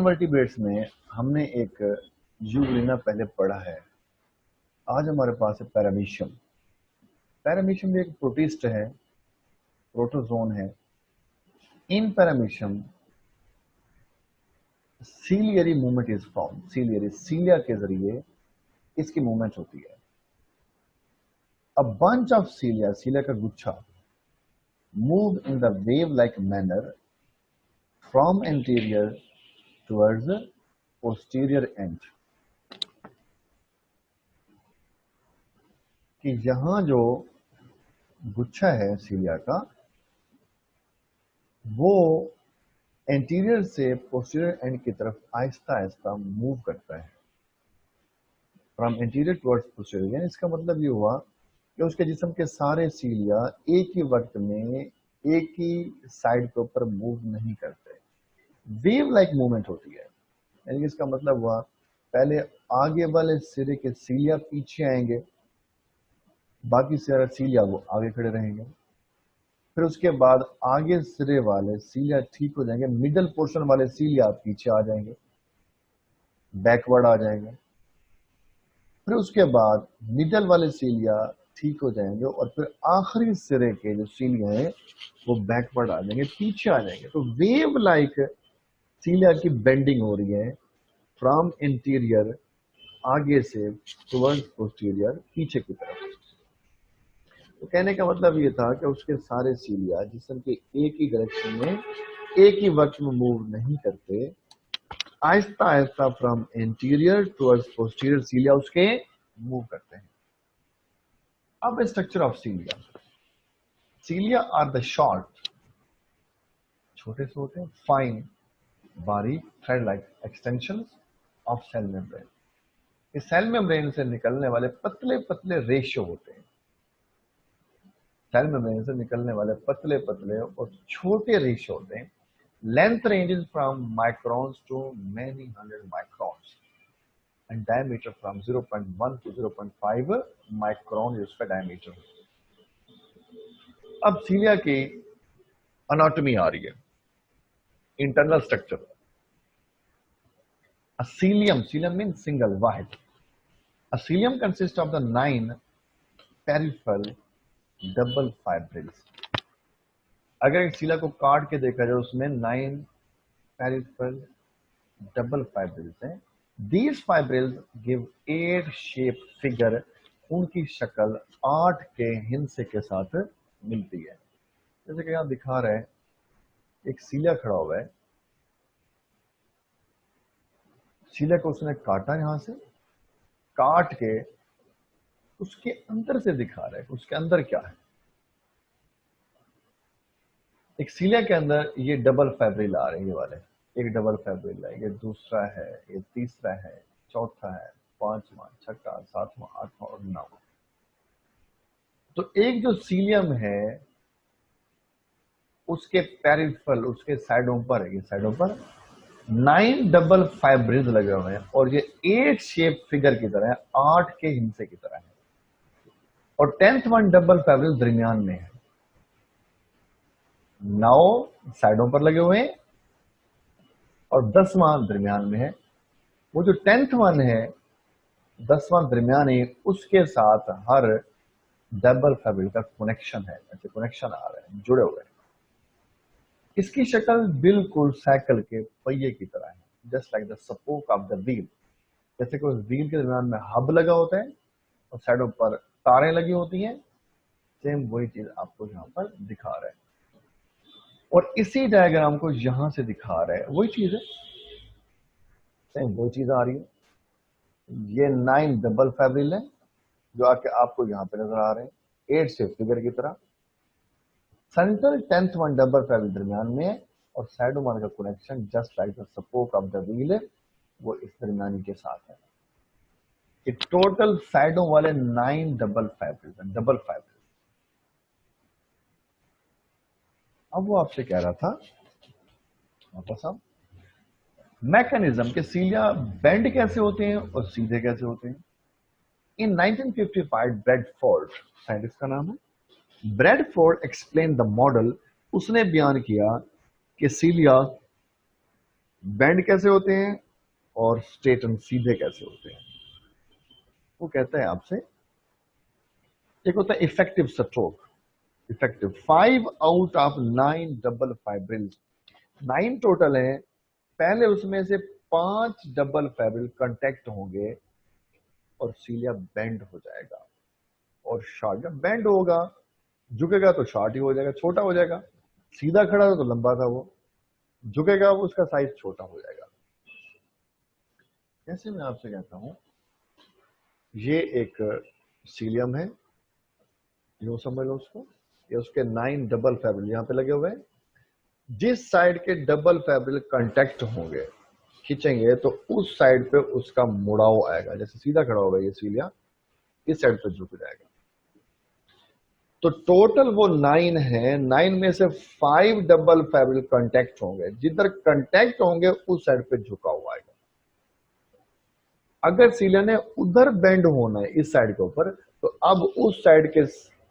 Invertebrates में हमने एक यूग्लिना पहले पढ़ा है। आज हमारे पास है पैरामीशियम। पैरामीशियम भी एक प्रोटिस्ट है, प्रोटोजोन है। In paramecium ciliary movement is form. Ciliary cilia के जरिए इसकी मूवमेंट होती है। अ बंच ऑफ सीलिया, सीलिया का गुच्छा, move in the wave like manner from anterior towards posterior and. कि यहां जो गुच्छा है सीलिया का, वो एंटीरियर से पोस्टीरियर एंड की तरफ आहिस्ता आहिस्ता मूव करता है। From anterior towards posterior. इसका मतलब ये हुआ कि उसके जिस्म के सारे सीलिया एक ही वक्त में एक ही साइड के ऊपर मूव नहीं करते, वेव लाइक मूवमेंट होती है। यानी कि इसका मतलब हुआ पहले आगे वाले सिरे के सीलिया पीछे आएंगे, बाकी सारे सीलिया वो आगे खड़े रहेंगे। फिर उसके बाद आगे सिरे वाले सीलिया ठीक हो जाएंगे, मिडल पोर्शन वाले सीलिया पीछे आ जाएंगे, बैकवर्ड आ जाएंगे। फिर उसके बाद मिडल वाले सीलिया ठीक हो जाएंगे और फिर आखिरी सिरे के जो सीलिया है वो बैकवर्ड आ जाएंगे, पीछे आ जाएंगे। तो वेव लाइक सीलिया की बेंडिंग हो रही है फ्रॉम इंटीरियर, आगे से, टुवर्ड्स पोस्टीरियर, पीछे की तरफ। तो कहने का मतलब ये था कि उसके सारे सीलिया जिस्म के एक ही डायरेक्शन में एक ही वक्त में मूव नहीं करते, आहिस्ता आहिस्ता from interior towards posterior cilia उसके मूव करते हैं। अब structure of cilia. Cilia are the short, छोटे से होते हैं, फाइन, बारीक, thread like extension of cell membrane. इस सेल मेम्ब्रेन से निकलने वाले पतले पतले रेशो होते हैं। सेल मेम्ब्रेन से निकलने वाले पतले पतले और छोटे रेशो होते हैं। Length ranges from microns to many hundred microns and diameter from 0.1 to 0.5 micron इसका डायमीटर। अब सीलिया की एनाटॉमी आ रही है, internal structure. A cilium, cilium means single, वाहिद। A cilium consists of the 9 peripheral double fibrils। अगर एक सीलिया को काट के देखा जाए उसमें 9 peripheral double fibrils हैं। These fibrils give 8 shape figure। उनकी शक्ल 8 के हिंसे के साथ मिलती है। जैसे कि यहाँ दिखा रहे हैं, एक सीलिया खड़ा हुआ है, सीलिया को उसने काटा, यहां से काट के उसके अंदर से दिखा रहा है उसके अंदर क्या है। एक सीलिया के अंदर ये डबल फाइब्रिल आ रहे हैं, ये वाले एक डबल फाइब्रिल है, ये दूसरा है, ये तीसरा है, चौथा है, पांचवा, छठा, सातवां, आठवां और नौवां। तो एक जो सीलियम है उसके पेरिफेरल, उसके साइडों पर, ये साइडों पर 9 डबल फाइब्रिल्स लगे हुए हैं और ये 8 शेप फिगर की तरह है, 8 के हिंसे की तरह है। और 10th वन डबल फाइब्रिल दरमियान में है। 9 साइडों पर लगे हुए हैं और 10वां दरमियान में है। वो जो 10th वन है, 10वां दरमियान है, उसके साथ हर डबल फाइब्रिल का कनेक्शन है, ऐसे कनेक्शन आ रहे हैं, जुड़े हुए हैं। इसकी शक्ल बिल्कुल साइकिल के पहिए की तरह है, just like the spoke of the wheel. जैसे कि उस व्हील के दरमियान में हब लगा होता है और साइडों पर तारें लगी होती हैं, सेम वही चीज आपको यहाँ पर दिखा रहा है। और इसी डायग्राम को यहां से दिखा रहा है, वही चीज है, सेम वही चीज आ रही है। ये 9 डबल फाइब्रिल है जो आके आपको यहाँ पे नजर आ रहे हैं, 8 से फिगर की तरह। Central 10th one double fibril दरमियान में है और साइडों वाले का connection just like the spoke of the wheel, वो इस दरमियानी के साथ है। ये टोटल साइडों वाले 9 डबल फाइब्रिल, डबल फाइब्रिल। अब वो आपसे कह रहा था वापस साहब, मैकेनिज्म के सीलिया बेंड कैसे होते हैं और सीधे कैसे होते हैं। इन 1955 ब्रैडफोर्ड, साइंटिस्ट का नाम है, ब्रैडफोर्ड एक्सप्लेन द मॉडल। उसने बयान किया कि सीलिया बेंड कैसे होते हैं और स्ट्रेटन सीधे कैसे होते हैं। वो कहता है आपसे, एक होता है effective stroke. Effective 5 out of 9 double fibril, 9 total है, पहले उसमें से 5 डबल फाइब्रिल कांटेक्ट होंगे और सीलिया बेंड हो जाएगा और शॉर्ट। जब बेंड होगा, झुकेगा तो शॉर्ट ही हो जाएगा, छोटा हो जाएगा। सीधा खड़ा हो तो लंबा था, वो झुकेगा वो उसका साइज छोटा हो जाएगा। जैसे मैं आपसे कहता हूं, ये एक सीलियम है, यूं समझ लो उसको, ये उसके 9 डबल फैब्रिल यहां पे लगे हुए हैं। जिस साइड के डबल फैब्रिल कांटेक्ट होंगे, खींचेंगे तो उस साइड पे उसका मुड़ाव आएगा। जैसे सीधा खड़ा होगा ये सीलिया, इस साइड पे झुक जाएगा। तो टोटल वो 9 है, 9 में से 5 डबल फैब्रिल कांटेक्ट होंगे, जिधर कांटेक्ट होंगे उस साइड पे झुका हुआ आएगा। अगर सीलिया ने उधर बेंड होना है इस साइड के ऊपर, तो अब उस साइड के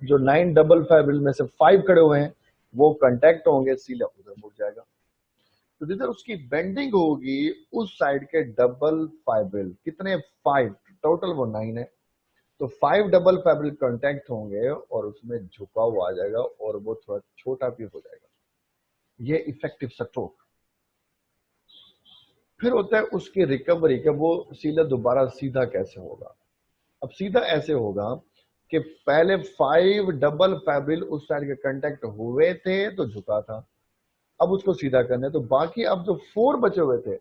जो 9 डबल फाइब्रिल में से 5 खड़े हुए हैं वो कांटेक्ट होंगे, सीलिया उधर मुड़ जाएगा। तो जिधर उसकी बेंडिंग होगी उस साइड के डबल फाइब्रिल कितने, 5 टोटल, वो 9 है। तो 5 डबल फाइब्रिल कांटेक्ट होंगे और उसमें झुकाव आ जाएगा और वो थोड़ा छोटा भी हो जाएगा। ये इफेक्टिव स्ट्रोक। फिर होता है उसकी रिकवरी, कि वो सीधा दोबारा सीधा कैसे होगा। अब सीधा ऐसे होगा कि पहले 5 डबल फाइब्रिल उस साइड के कांटेक्ट हुए थे तो झुका था, अब उसको सीधा करना है, तो बाकी अब जो 4 बचे हुए थे,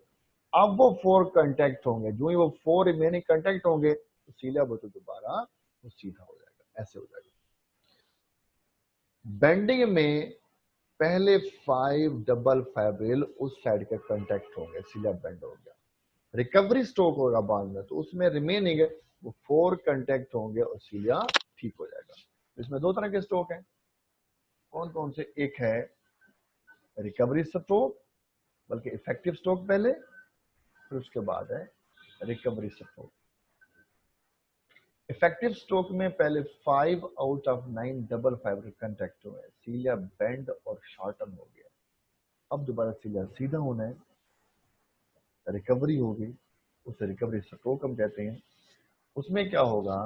अब वो 4 कांटेक्ट होंगे। जो ही वो 4 रिमेनिंग कांटेक्ट होंगे तो सीधा वो तो दोबारा वो सीधा हो जाएगा, ऐसे हो जाएगा। बेंडिंग में पहले 5 डबल फाइब्रिल उस साइड के कांटेक्ट होंगे, सीधा बेंड हो गया। रिकवरी स्ट्रोक होगा बाद में, तो उसमें रिमेनिंग वो 4 कांटेक्ट होंगे और सीधा ठीक हो जाएगा। इसमें 2 तरह के स्ट्रोक हैं। कौन कौन से? एक है रिकवरी स्ट्रोक, बल्कि इफेक्टिव स्ट्रोक पहले, फिर उसके बाद है रिकवरी स्ट्रोक। इफेक्टिव स्ट्रोक में पहले 5 out of 9 double fibril contact हुए, सीलिया बेंड और शॉर्टन हो गया। अब दोबारा सीलिया सीधा होना है, रिकवरी होगी, उसे रिकवरी स्ट्रोक हम कहते हैं। उसमें क्या होगा,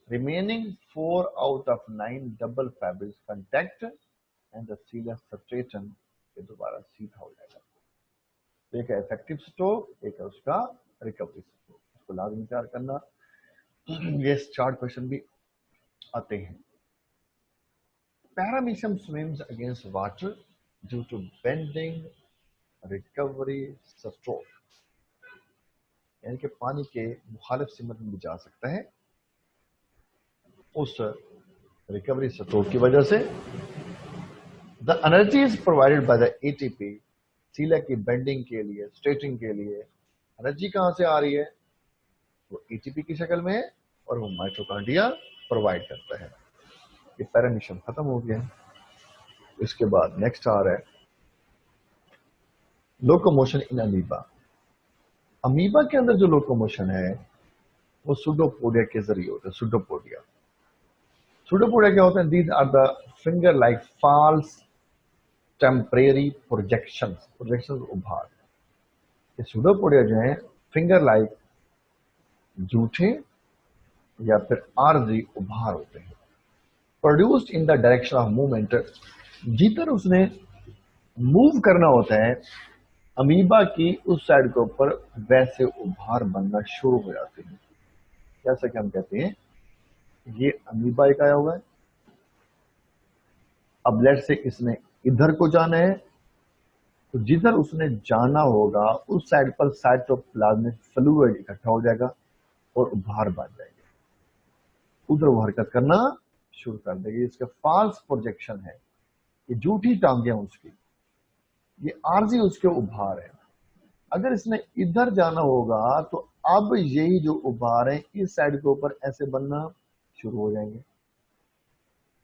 remaining 4 out of 9 double fibril contact and the cilia straighten, ये दोबारा सीधा हो जाएगा। तो एक है इफेक्टिव स्ट्रोक, एक है उसका रिकवरी स्ट्रोक। इसको लाजमी तैयार करना, ये 4 क्वेश्चन भी आते हैं। Paramecium swims against water due to bending, recovery, stroke. यानी कि पानी के मुखालिफ सिमत में भी जा सकता है उस रिकवरी स्ट्रोक की वजह से। The energy is provided by the ATP. Cilia की बेंडिंग के लिए, स्ट्रेटिंग के लिए एनर्जी कहां से आ रही है? वो एटीपी की शक्ल में है और वो माइटोकॉन्ड्रिया प्रोवाइड करता है। ये पैरामीशियम खत्म हो गया। इसके बाद नेक्स्ट आ रहा है लोकोमोशन इन अमीबा। अमीबा के अंदर जो लोकोमोशन है वो सुडोपोडिया के जरिए होता है। सुडोपोडिया क्या होता है? These are the finger like false temporary projections उभार। ये सुडोपोडिया जो है फिंगर लाइक जूठे या फिर आर्जी उभार होते हैं, produced in the direction of movement. जिधर उसने मूव करना होता है अमीबा की उस साइड के ऊपर, वैसे उभार बनना शुरू हो जाते हैं। जैसा कि हम कहते हैं ये अमीबा एक आया हुआ है, अब लेट से इसने इधर को जाना है, तो जिधर उसने जाना होगा उस साइड पर साइटोप्लाज्मिक फ्लूइड इकट्ठा हो जाएगा और उभार बन जाएगा, उधर वो हरकत करना शुरू कर देगी। इसका फॉल्स प्रोजेक्शन है, ये झूठी टांगे हैं उसकी, ये आरजी उसके उभार है। अगर इसने इधर जाना होगा तो अब यही जो उभार है इस साइड के ऊपर ऐसे बनना शुरू हो जाएंगे।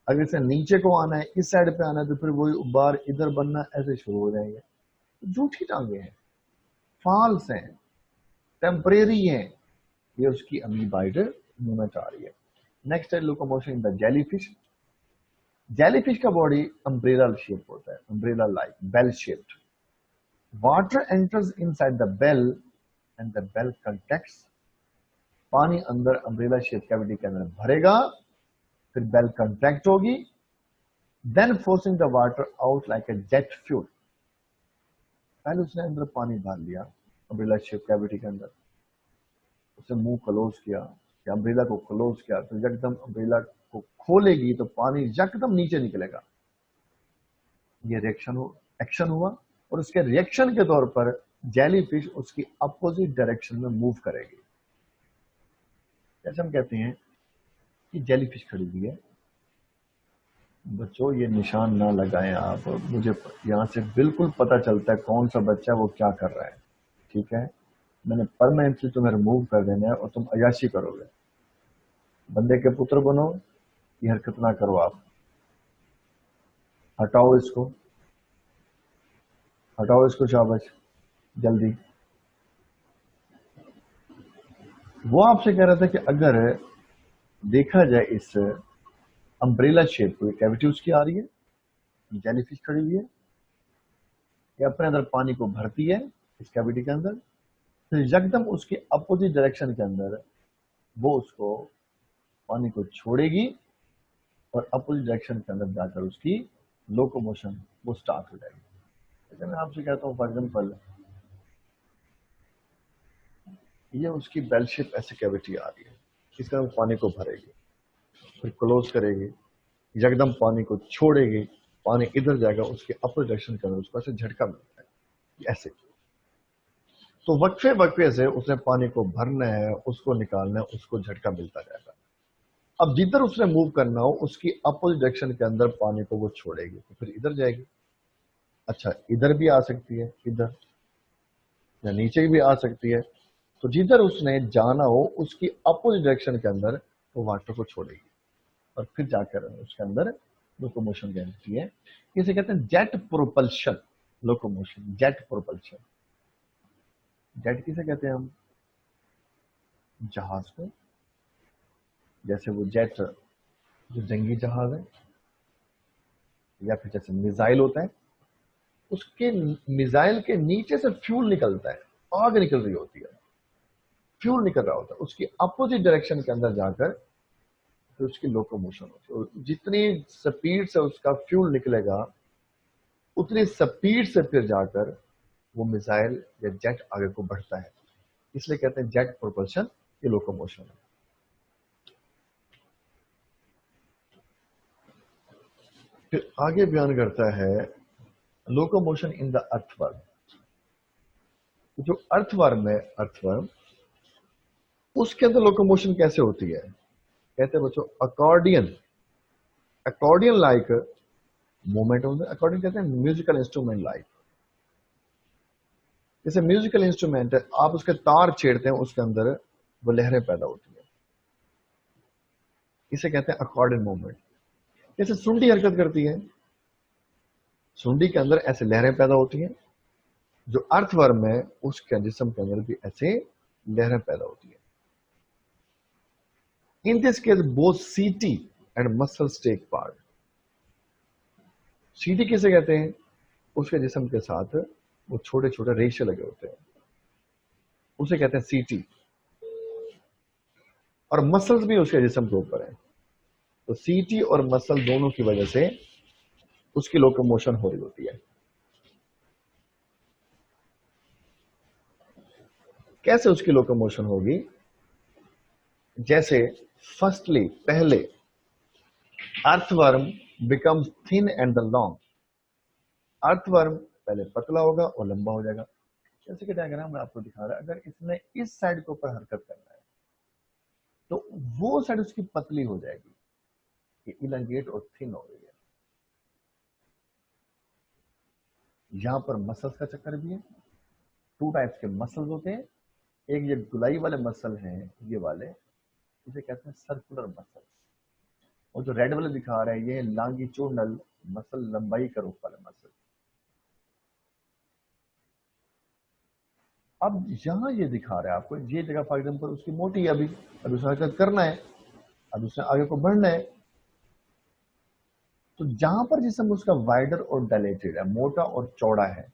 अगर इसे नीचे को आना है, इस साइड पे आना है, तो फिर वही उभार इधर बनना ऐसे शुरू हो जाएंगे। तो झूठी टांगे हैं, फॉल्स हैं, टेम्परेरी हैं। ये उसकी अमीबाइड मूवमेंट आ रही है। नेक्स्ट है locomotion in the jellyfish. Jellyfish का बॉडी अम्ब्रेला शेप होता है, umbrella like bell shaped. Water enters inside the bell and the bell contracts, पानी अंदर अम्ब्रेला शेप कैविटी के अंदर भरेगा, फिर बेल कंट्रैक्ट होगी, then forcing the water out like a jet fuel. पहले उसने अंदर पानी डाल लिया अम्ब्रेला शेप कैविटी के अंदर, उसने मुंह क्लोज किया, अम्ब्रेला को क्लोज किया, तो एकदम अम्ब्रेला को खोलेगी तो पानी एकदम नीचे निकलेगा। ये एक्शन हुआ, और उसके रिएक्शन के तौर पर जेलीफिश उसकी अपोजिट डायरेक्शन में मूव करेगी। जैसे हम कहते हैं कि जेलीफिश खड़ी हुई है, बच्चों ये निशान ना लगाएं आप, मुझे यहाँ से बिल्कुल पता चलता है कौन सा बच्चा वो क्या कर रहा है, ठीक है? मैंने परमानेंटली तुम्हें रिमूव कर देना है और तुम अयाशी करोगे। बंदे के पुत्र बनो, ये हरकत ना करो आप। हटाओ इसको, हटाओ इसको, शाबाश, जल्दी। वो आपसे कह रहा था कि अगर देखा जाए इस अम्ब्रेला शेप को, कैविटी उसकी आ रही है, जेलीफिश खड़ी हुई है, ये अपने अंदर पानी को भरती है इस कैविटी के अंदर, फिर एकदम उसके अपोजिट डायरेक्शन के अंदर वो उसको पानी को छोड़ेगी और अपोजिट डायरेक्शन के अंदर जाकर उसकी लोकोमोशन वो स्टार्ट हो जाएगी। जैसे मैं आपसे कहता हूँ फॉर एग्जाम्पल, ये उसकी बेल शेप ऐसे कैविटी आ रही है, इसका हम पानी को भरेगी, फिर क्लोज करेगी, एकदम पानी को छोड़ेगी, पानी इधर जाएगा, उसके अपोजिट डायरेक्शन के अंदर उसको ऐसे झटका मिलता है ऐसे। तो वक्फे वक्फे से उसने पानी को भरना है, उसको निकालना है, उसको झटका मिलता जाएगा। अब जिधर उसने मूव करना हो उसकी अपोजिट डायरेक्शन के अंदर पानी को वो छोड़ेगी, तो फिर इधर जाएगी। अच्छा, इधर भी आ सकती है, इधर या नीचे भी आ सकती है, तो जिधर उसने जाना हो उसकी अपोजिट डायरेक्शन के अंदर वो वाटर को छोड़ेगी और फिर जाकर उसके अंदर लोकोमोशन कहती है। इसे कहते हैं jet propulsion locomotion, jet propulsion. Jet किसे कहते हैं हम? जहाज को, जैसे वो जेट जो जंगी जहाज है, या फिर जैसे मिसाइल होता है, उसके मिसाइल के नीचे से फ्यूल निकलता है, आग निकल रही होती है, फ्यूल निकल रहा होता है, उसकी अपोजिट डायरेक्शन के अंदर जाकर फिर उसकी लोकोमोशन होती है। जितनी स्पीड से उसका फ्यूल निकलेगा उतनी स्पीड से फिर जाकर वो मिसाइल या जेट आगे को बढ़ता है, इसलिए कहते हैं जेट प्रोपल्शन, ये लोकोमोशन है। फिर आगे बयान करता है लोकोमोशन इन द अर्थवर्म। जो अर्थवर्म है, अर्थवर्म, उसके अंदर लोकोमोशन कैसे होती है? कहते हैं बच्चों अकॉर्डियन, अकॉर्डियन लाइक मूवमेंट होता है। अकॉर्डियन कहते हैं म्यूजिकल इंस्ट्रूमेंट लाइक, जैसे म्यूजिकल इंस्ट्रूमेंट है, आप उसके तार छेड़ते हैं, उसके अंदर वो लहरें पैदा होती है, इसे कहते हैं अकॉर्डियन मूवमेंट। जैसे सुंडी हरकत करती है, सुंडी के अंदर ऐसे लहरें पैदा होती हैं, जो अर्थवर्म है उसके जिस्म के अंदर भी ऐसे लहरें पैदा होती है। इन दिस केस बोथ सीटी एंड मसल्स टेक पार्ट। सीटी किसे कहते हैं? उसके जिस्म के साथ वो छोटे छोटे रेशे लगे होते हैं, उसे कहते हैं सीटी, और मसल्स भी उसके जिस्म के ऊपर है, तो सीटी और मसल दोनों की वजह से उसकी लोकोमोशन हो रही होती है। कैसे उसकी लोकोमोशन होगी? जैसे फर्स्टली, पहले earthworm becomes thin and the long. Earthworm पहले पतला होगा और लंबा हो जाएगा। जैसे कि डायग्राम में आपको दिखा रहा है, अगर इसने इस साइड के ऊपर हरकत करना है तो वो साइड उसकी पतली हो जाएगी, ये इलंगेट और थिन हो गई है। यहां पर मसल्स का चक्कर भी है, टू टाइप्स के मसल्स होते हैं, एक ये गुलाई वाले मसल हैं, ये वाले, इसे कहते हैं सर्कुलर मसल, और जो रेड वाले दिखा रहा है ये लॉन्गिट्यूडनल मसल, लंबाई का रूप वाले मसल। अब यहां ये दिखा रहा है आपको, ये जगह फॉर एग्जाम्पल उसकी मोटी है, अभी उसने हरकत करना है, अब उसने आगे को बढ़ना है, तो जहां पर जिसम उसका वाइडर और डायलेटेड है, मोटा और चौड़ा है,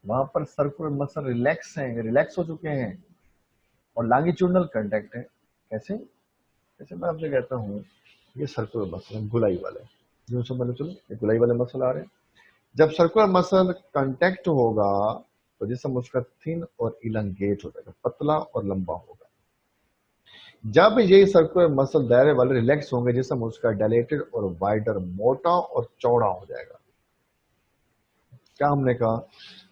वहां पर सर्कुलर मसल रिलैक्स हैं, रिलैक्स हो चुके हैं, और लॉन्गिट्यूडनल कांटेक्ट है। कैसे? जैसे मैं आपसे कहता हूँ ये सर्कुलर मसल है, गुलाई वाले, जो समझ लो, चलो ये गुलाई वाले मसल आ रहे हैं। जब सर्कुलर मसल कांटेक्ट होगा तो जिसम उसका थिन और इलंगेट हो जाएगा, पतला और लंबा होगा। जब ये सर्कुलर मसल दायरे वाले रिलैक्स होंगे, जिसम उसका डायलेटेड और वाइडर, मोटा और चौड़ा हो जाएगा। क्या हमने कहा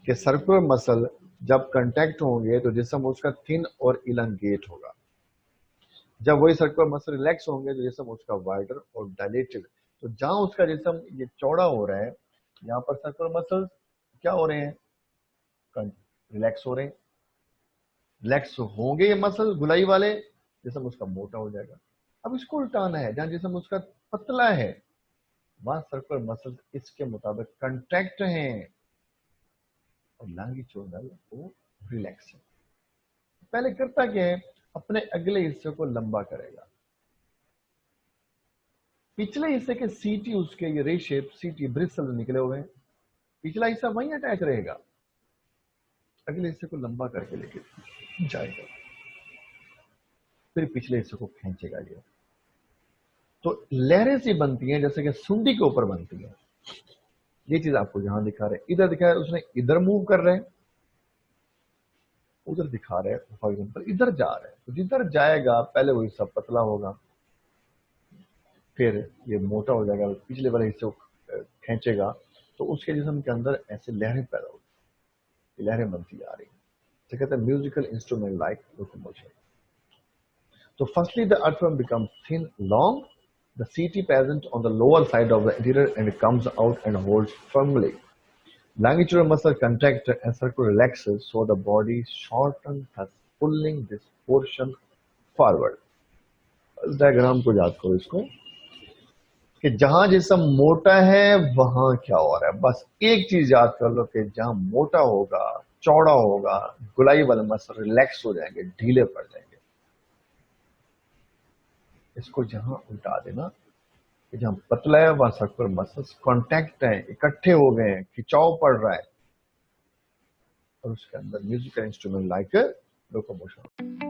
कि सर्कुलर मसल जब कांटेक्ट होंगे तो जिसम उसका थिन और इलंगेट होगा। जब वही सर्कुलर मसल रिलैक्स होंगे तो जिसम उसका वाइडर और डायलेटेड। तो जहां उसका जिसम ये चौड़ा हो रहा है, यहाँ पर सर्कुलर मसल क्या हो रहे हैं? रिलैक्स हो रहे हैं। रिलैक्स होंगे ये मसल गुलाई वाले, जिसम उसका मोटा हो जाएगा। अब इसको उल्टाना है, जहां जिसम उसका पतला है वहां सर्कुलर मसल इसके मुताबिक कंट्रैक्ट हैं और लॉन्गिट्यूडनल वो रिलैक्स है। पहले करता क्या है, अपने अगले हिस्से को लंबा करेगा। पिछले हिस्से के सीटी, उसके ये रे शेप सीटी ब्रिसल निकले हुए हैं, पिछला हिस्सा वहीं अटैच रहेगा, अगले हिस्से को लंबा करके लेके जाएगा, फिर पिछले हिस्से को खींचेगा। तो लहरें सी बनती हैं जैसे कि सुंडी के ऊपर बनती है। ये चीज आपको यहां दिखा रहे हैं, इधर दिखा रहे हैं, उसने इधर मूव कर रहे हैं, उधर दिखा रहे हैं, फॉर एग्जाम्पल इधर जा रहे हैं। तो जिधर जाएगा पहले वो हिस्सा पतला होगा, फिर ये मोटा हो जाएगा, पिछले वाले हिस्से को खींचेगा, तो उसके जिस्म के अंदर ऐसे लहरें पैदा होती, लहरें बनती आ रही हैं। तो कहते हैं musical instrument like locomotion. So firstly, the earthworm becomes thin, long. The CT present on the lower side of the interior and it comes out and holds firmly. Longitudinal muscle contract and circle relaxes, so the body shortens, thus pulling this portion forward. इस diagram को याद करो इसको, कि जहां जिसम मोटा है वहां क्या हो रहा है। बस एक चीज याद कर लो कि जहां मोटा होगा, चौड़ा होगा, गुलाई वाले मसल रिलैक्स हो जाएंगे, ढीले पड़ जाएंगे। इसको जहां उल्टा देना कि जहां पतला है वहां सर्कुलर मसल्स कॉन्टैक्ट है, इकट्ठे हो गए हैं, खिंचाव पड़ रहा है, और उसके अंदर म्यूजिकल इंस्ट्रूमेंट लाइक लोकोमोशन।